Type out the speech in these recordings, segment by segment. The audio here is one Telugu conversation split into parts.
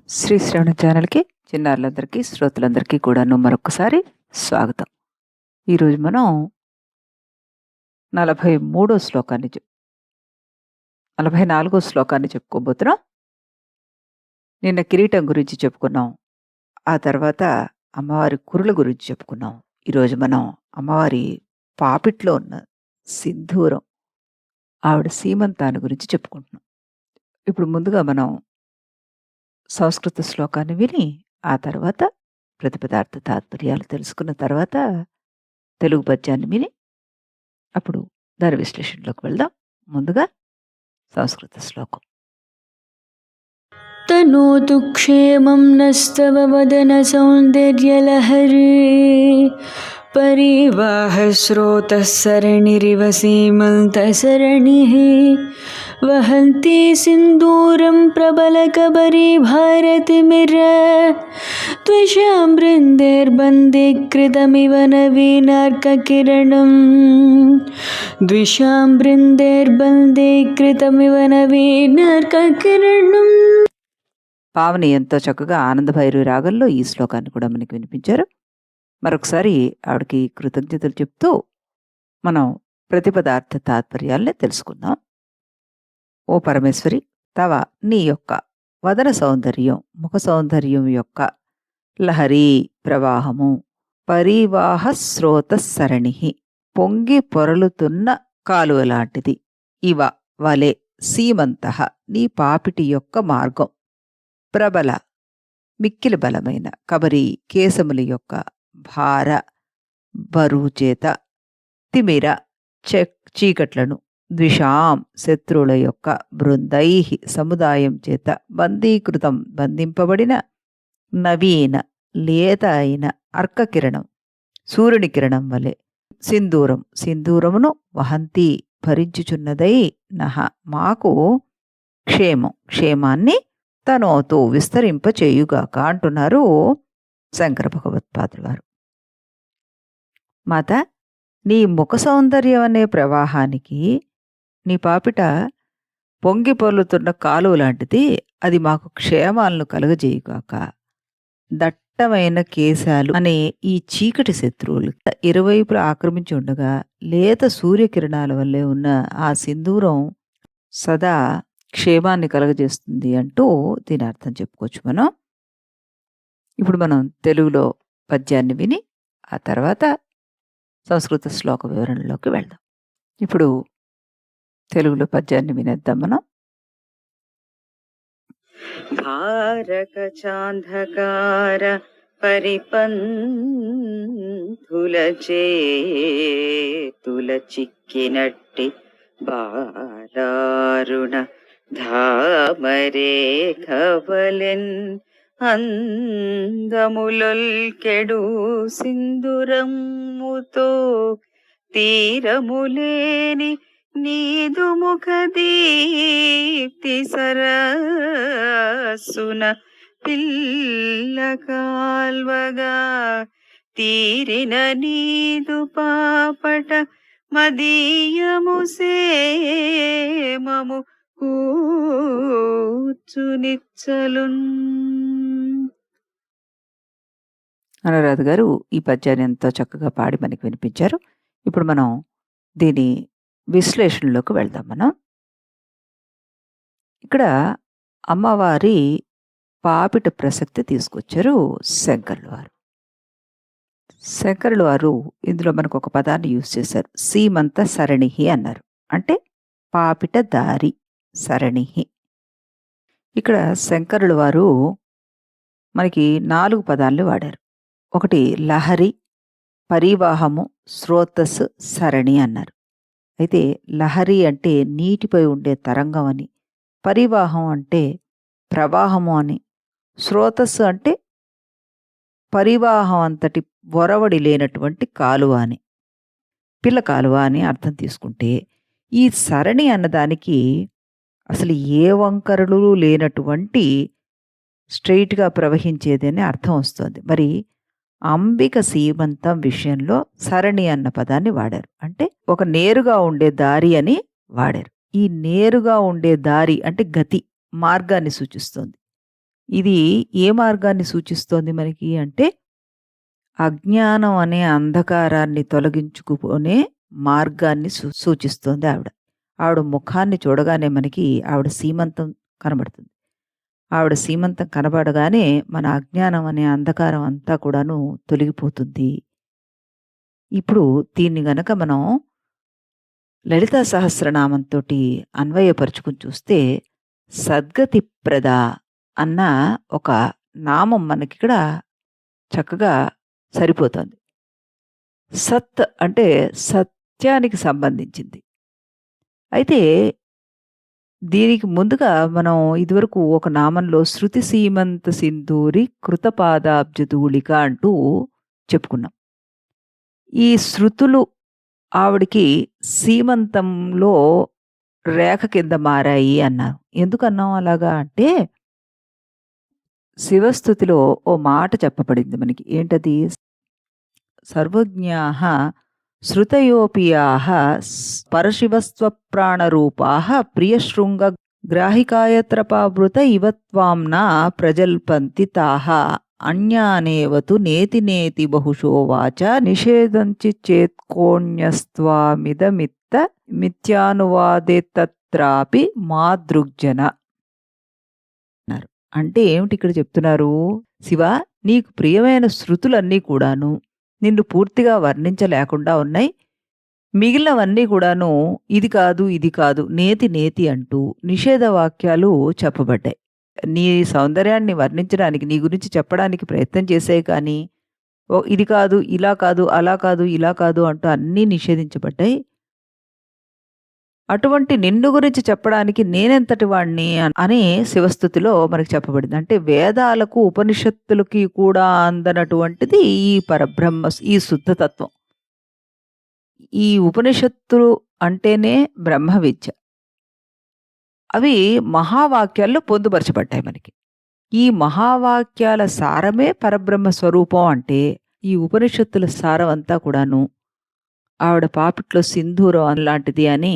శ్రీ శ్రవణ ఛానల్‌కి చిన్నారులందరికీ, శ్రోతలందరికీ కూడాను మరొక్కసారి స్వాగతం. ఈరోజు మనం 43 శ్లోకాన్ని 44 శ్లోకాన్ని చెప్పుకోబోతున్నాం. నిన్న కిరీటం గురించి చెప్పుకున్నాం. ఆ తర్వాత అమ్మవారి కురుల గురించి చెప్పుకున్నాం. ఈరోజు మనం అమ్మవారి పాపిట్లో ఉన్న సింధూరం, ఆవిడ సీమంతాన్ని గురించి చెప్పుకుంటున్నాం. ఇప్పుడు ముందుగా మనం సంస్కృత శ్లోకాన్ని విని, ఆ తర్వాత ప్రతిపదార్థ తాత్పర్యాలు తెలుసుకున్న తర్వాత తెలుగు పద్యాన్ని విని, అప్పుడు దాని విశ్లేషణలోకి వెళ్దాం. ముందుగా సంస్కృత శ్లోకం. तनोतु क्षेमं नस्तव वदन सौन्दर्यलहरी परिवाहस्रोतः सरणिरिव सीमन्तसरणिः वहन्ती सिन्दूरं प्रबलकबरी भारतिमिर त्वषां बृन्दैर्बन्धीकृतमिव नवीनार्ककिरणं द्विषां बृन्दैर्बन्धीकृतमिव नवीनार्ककिरणम्. పావని ఎంతో చక్కగా ఆనందభైరవి రాగంలో ఈ శ్లోకాన్ని కూడా మనకి వినిపించారు. మరొకసారి ఆవిడకి కృతజ్ఞతలు చెప్తూ మనం ప్రతిపదార్థ తాత్పర్యాల్ని తెలుసుకుందాం. ఓ పరమేశ్వరి, తవ నీ యొక్క వదన సౌందర్యం, ముఖ సౌందర్యం యొక్క లహరీ ప్రవాహము, పరివాహ స్రోత సరణి, పొంగి పొరలుతున్న కాలువ లాంటిది, ఇవ వలె, సీమంత నీ పాపిటి యొక్క మార్గం, ప్రబల మిక్కిలి బలమైన, కబరి కేశముల యొక్క భార బరువు చేత, తిమిర చీకట్లను, ద్విషాం శత్రువుల యొక్క, బృందై సముదాయం చేత, బందీకృతం బంధింపబడిన, నవీన లేత అయిన, అర్కకిరణం సూర్యుని కిరణం వలె, సింధూరం సింధూరమును, వహంతి భరించుచున్నదై, నహ మాకు, క్షేమం క్షేమాన్ని, తనోతు విస్తరింపచేయుగాక అంటున్నారు శంకర భగవత్పాదులు వారు. మాత, నీ ముఖ సౌందర్యం అనే ప్రవాహానికి నీ పాపిట పొంగి పొర్లుతున్న కాలువ లాంటిది, అది మాకు క్షేమాలను కలుగజేయుగాక. దట్టమైన కేశాలు అనే ఈ చీకటి శత్రువులు ఇరువైపులా ఆక్రమించి ఉండగా, లేత సూర్యకిరణాల వల్లే ఉన్న ఆ సింధూరం సదా క్షేమాన్ని కలగజేస్తుంది అంటూ దీని అర్థం చెప్పుకోవచ్చు మనం. ఇప్పుడు మనం తెలుగులో పద్యాన్ని విని, ఆ తర్వాత సంస్కృత శ్లోక వివరణలోకి వెళ్దాం. ఇప్పుడు తెలుగులో పద్యాన్ని వినేద్దాం మనం. భారక చాంధకార పరిపంతులచే తుల చిక్కినట్టి బాలారుణ ధామరేఖవలెన్ అందములొల్కెడు సింధురముతో తీరములేని నీదు ముఖ దీప్తి సరస్సున పిల్ల కాల్వగా తీరిన నీదు పాపట మదీయము సేమము కూర్చునిచ్చలున్. అనురాధ గారు ఈ పద్యాన్ని ఎంతో చక్కగా పాడి మనకి వినిపించారు. ఇప్పుడు మనం దీని విశ్లేషణలోకి వెళ్దాం మనం. ఇక్కడ అమ్మవారి పాపిట ప్రసక్తి తీసుకొచ్చారు శంకరులు వారు. శంకరులు వారు ఇందులో మనకు ఒక పదాన్ని యూజ్ చేశారు, సీమంత సరణిహి అన్నారు. అంటే పాపిట దారి సరణిహి. ఇక్కడ శంకరులు వారు మనకి 4 పదాలను వాడారు. ఒకటి లహరి, పరివాహము, స్రోతస్సు, సరణి అన్నారు. అయితే లహరి అంటే నీటిపై ఉండే తరంగం అని, పరివాహం అంటే ప్రవాహము అని, స్రోతస్సు అంటే పరివాహం అంతటి ఒరవడి లేనటువంటి కాలువ అని, పిల్ల కాలువ అని అర్థం తీసుకుంటే, ఈ సరణి అన్నదానికి అసలు ఏ వంకరలు లేనటువంటి స్ట్రెయిట్గా ప్రవహించేది అని అర్థం వస్తుంది. మరి అంబిక సీమంతం విషయంలో సరణి అన్న పదాన్ని వాడారు. అంటే ఒక నేరుగా ఉండే దారి అని వాడారు. ఈ నేరుగా ఉండే దారి అంటే గతి, మార్గాన్ని సూచిస్తుంది. ఇది ఏ మార్గాన్ని సూచిస్తోంది మనకి అంటే, అజ్ఞానం అనే అంధకారాన్ని తొలగించుకునే మార్గాన్ని సూచిస్తోంది ఆవిడ. ఆవిడ ముఖాన్ని చూడగానే మనకి ఆవిడ సీమంతం కనబడుతుంది. ఆవిడ సీమంతం కనబడగానే మన అజ్ఞానం అనే అంధకారం అంతా కూడాను తొలగిపోతుంది. ఇప్పుడు దీన్ని గనక మనం లలితా సహస్రనామంతోటి అన్వయపరుచుకుని చూస్తే, సద్గతిప్రద అన్న ఒక నామం మనకిక్కడ చక్కగా సరిపోతోంది. సత్ అంటే సత్యానికి సంబంధించింది. అయితే దీనికి ముందుగా మనం ఇదివరకు ఒక నామంలో శృతి సీమంత సింధూరి కృతపాదాబ్జధూళిక అంటూ చెప్పుకున్నాం. ఈ శృతులు ఆవిడకి సీమంతంలో రేఖ కింద మారాయి అన్నారు. ఎందుకన్నాం అలాగా అంటే, శివస్తుతిలో ఓ మాట చెప్పబడింది మనకి. ఏంటది? సర్వజ్ఞాః శ్రుతయోపియాః పరశివస్వప్రాణరూపాః ప్రియశృంగ గ్రాహికాయత్రపావృత ఇవ త్వాంనా ప్రజల్పంతి తాః అన్యానేవతు నేతి నేతి బహుశో వాచ నిషేధంచి చేత్కోణ్యస్త్వామిదమిత్త మిథ్యానువాదేతత్రాపి మాదృగ్జన అన్నారు. అంటే ఏమిటి ఇక్కడ చెప్తున్నారు? శివ, నీకు ప్రియమైన శృతులన్నీ కూడాను నిన్ను పూర్తిగా వర్ణించలేకుండా ఉన్నాయి. మిగిలినవన్నీ కూడాను ఇది కాదు, ఇది కాదు, నేతి నేతి అంటూ నిషేధ వాక్యాలు చెప్పబడ్డాయి. నీ సౌందర్యాన్ని వర్ణించడానికి, నీ గురించి చెప్పడానికి ప్రయత్నం చేసాయి కానీ, ఇది కాదు, ఇలా కాదు, అలా కాదు, ఇలా కాదు అంటూ అన్నీ నిషేధించబడ్డాయి. అటువంటి నిన్ను గురించి చెప్పడానికి నేనెంతటి వాణ్ణి అని శివస్తుతిలో మనకి చెప్పబడింది. అంటే వేదాలకు ఉపనిషత్తులకి కూడా అందనటువంటిది ఈ పరబ్రహ్మ, ఈ శుద్ధతత్వం. ఈ ఉపనిషత్తులు అంటేనే బ్రహ్మ విద్య. అవి మహావాక్యాల్లో పొందుపరచబడ్డాయి మనకి. ఈ మహావాక్యాల సారమే పరబ్రహ్మ స్వరూపం. అంటే ఈ ఉపనిషత్తుల సారం అంతా కూడాను ఆవిడ పాపిట్లో సింధూరం లాంటిది అని,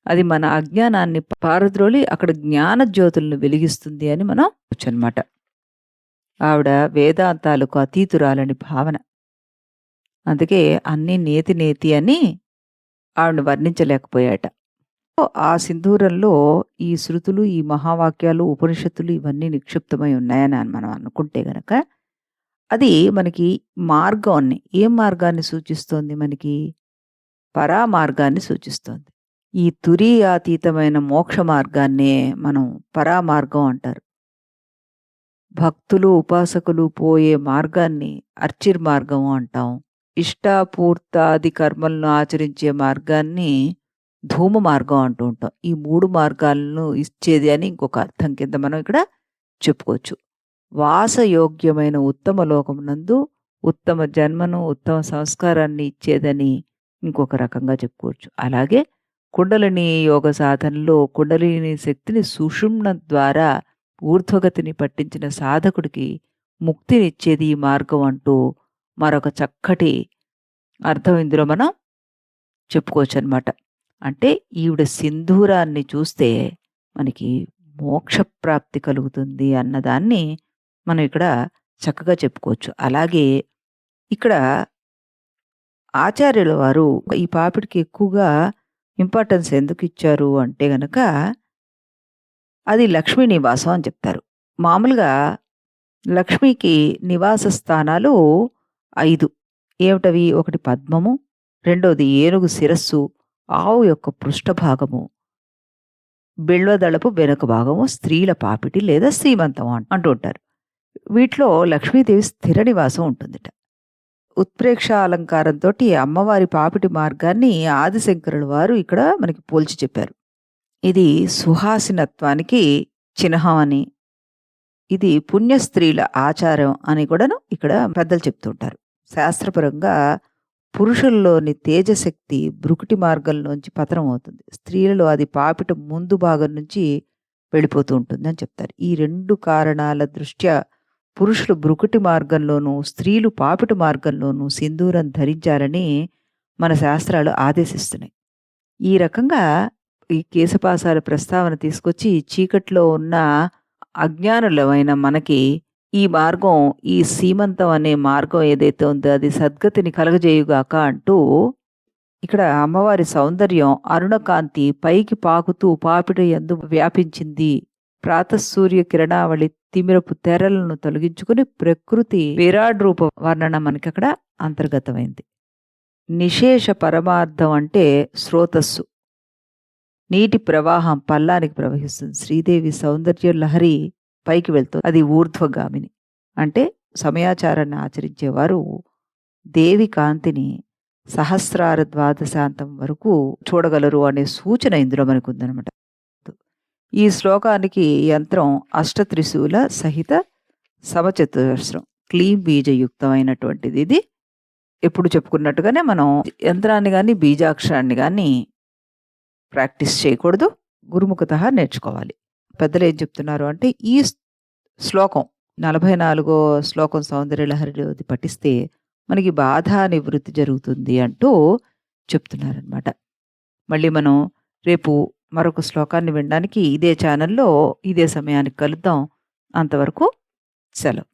అది మన అజ్ఞానాన్ని పారద్రోలి అక్కడ జ్ఞాన జ్యోతులను వెలిగిస్తుంది అని మనం అనమాట. ఆవిడ వేదాంతాలకు అతీతురాలని భావన. అందుకే అన్నీ నేతి నేతి అని ఆవిడని వర్ణించలేకపోయాట. ఆ సింధూరంలో ఈ శృతులు, ఈ మహావాక్యాలు, ఉపనిషత్తులు ఇవన్నీ నిక్షిప్తమై ఉన్నాయని మనం అనుకుంటే గనక, అది మనకి మార్గాన్ని, ఏం మార్గాన్ని సూచిస్తోంది? మనకి పరామార్గాన్ని సూచిస్తోంది. ఈ తురీయాతీతమైన మోక్ష మార్గాన్నే మనం పరామార్గం అంటారు. భక్తులు, ఉపాసకులు పోయే మార్గాన్ని అర్చిర్మార్గం అంటాం. ఇష్టాపూర్తాది కర్మలను ఆచరించే మార్గాన్ని ధూమ మార్గం అంటూ ఉంటాం. ఈ 3 మార్గాలను ఇచ్చేది అని ఇంకొక అర్థం కింద మనం ఇక్కడ చెప్పుకోవచ్చు. వాసయోగ్యమైన ఉత్తమ లోకమునందు ఉత్తమ జన్మను, ఉత్తమ సంస్కారాన్ని ఇచ్చేదని ఇంకొక రకంగా చెప్పుకోవచ్చు. అలాగే కుండలిని యోగ సాధనలో కుండలిని శక్తిని సుషుమ్న ద్వారా ఊర్ధ్వగతిని పట్టించిన సాధకుడికి ముక్తినిచ్చేది ఈ మార్గం అంటూ మరొక చక్కటి అర్థం ఇందులో మనం చెప్పుకోవచ్చు అనమాట. అంటే ఈవిడ సింధూరాన్ని చూస్తే మనకి మోక్షప్రాప్తి కలుగుతుంది అన్నదాన్ని మనం ఇక్కడ చక్కగా చెప్పుకోవచ్చు. అలాగే ఇక్కడ ఆచార్యుల వారు ఈ పాపిడికి ఎక్కువగా ఇంపార్టెన్స్ ఎందుకు ఇచ్చారు అంటే గనక, అది లక్ష్మీ నివాసం అని చెప్తారు. మామూలుగా లక్ష్మికి నివాస స్థానాలు 5. ఏమిటవి? ఒకటి పద్మము, రెండోది ఏనుగు శిరస్సు, ఆవు యొక్క పృష్ఠభాగము, బిల్వదళపు వెనుక భాగము, స్త్రీల పాపిటి లేదా శ్రీమంతం అంటూ ఉంటారు. వీటిలో లక్ష్మీదేవి స్థిర నివాసం ఉంటుందిట. ఉత్ప్రేక్ష అలంకారంతో అమ్మవారి పాపిటి మార్గాన్ని ఆదిశంకరుల వారు ఇక్కడ మనకి పోల్చి చెప్పారు. ఇది సుహాసినత్వానికి చిహ్నం అని, ఇది పుణ్య స్త్రీల ఆచారం అని కూడాను ఇక్కడ పెద్దలు చెప్తుంటారు. శాస్త్రపరంగా పురుషుల్లోని తేజశక్తి బ్రుకుటి మార్గంలోంచి పతనం అవుతుంది. స్త్రీలలో అది పాపిట ముందు భాగం నుంచి వెళ్ళిపోతూ ఉంటుంది అని చెప్తారు. ఈ 2 కారణాల దృష్ట్యా పురుషులు బ్రుకుటి మార్గంలోనూ, స్త్రీలు పాపిటి మార్గంలోనూ సింధూరం ధరించాలని మన శాస్త్రాలు ఆదేశిస్తున్నాయి. ఈ రకంగా ఈ కేశపాసాల ప్రస్తావన తీసుకొచ్చి చీకట్లో ఉన్న అజ్ఞానులమైన మనకి ఈ మార్గం, ఈ సీమంతం అనే మార్గం ఏదైతే ఉందో అది సద్గతిని కలగజేయుగాక అంటూ ఇక్కడ అమ్మవారి సౌందర్యం అరుణకాంతి పైకి పాకుతూ పాపిట యందు వ్యాపించింది. ప్రాతఃసూర్య కిరణావళి తిమిరపు తెరలను తొలగించుకుని ప్రకృతి విరాడ్ రూప వర్ణన మనకక్కడ అంతర్గతమైంది. నిశేష పరమార్థం అంటే స్రోతస్సు, నీటి ప్రవాహం పల్లానికి ప్రవహిస్తుంది. శ్రీదేవి సౌందర్య లహరి పైకి వెళ్తుంది, అది ఊర్ధ్వగామిని. అంటే సమయాచారాన్ని ఆచరించేవారు దేవి కాంతిని సహస్రార ద్వాదశాంతం వరకు చూడగలరు అనే సూచన ఇందులో మనకు ఉందన్నమాట. ఈ శ్లోకానికి యంత్రం అష్టత్రిశూల సహిత సమచతురస్రం క్లీం బీజయుక్తమైనటువంటిది. ఇది ఎప్పుడు చెప్పుకున్నట్టుగానే మనం యంత్రాన్ని కానీ బీజాక్షరాన్ని కానీ ప్రాక్టీస్ చేయకూడదు, గురుముఖత నేర్చుకోవాలి. పెద్దలు ఏం చెప్తున్నారు అంటే ఈ శ్లోకం 44వ శ్లోకం సౌందర్యలహరిలోది పఠిస్తే మనకి బాధ నివృత్తి జరుగుతుంది అంటూ చెప్తున్నారనమాట. మళ్ళీ మనం రేపు మరొక శ్లోకాన్ని వినడానికి ఇదే ఛానల్లో ఇదే సమయానికి కలుద్దాం. అంతవరకు సెలవు.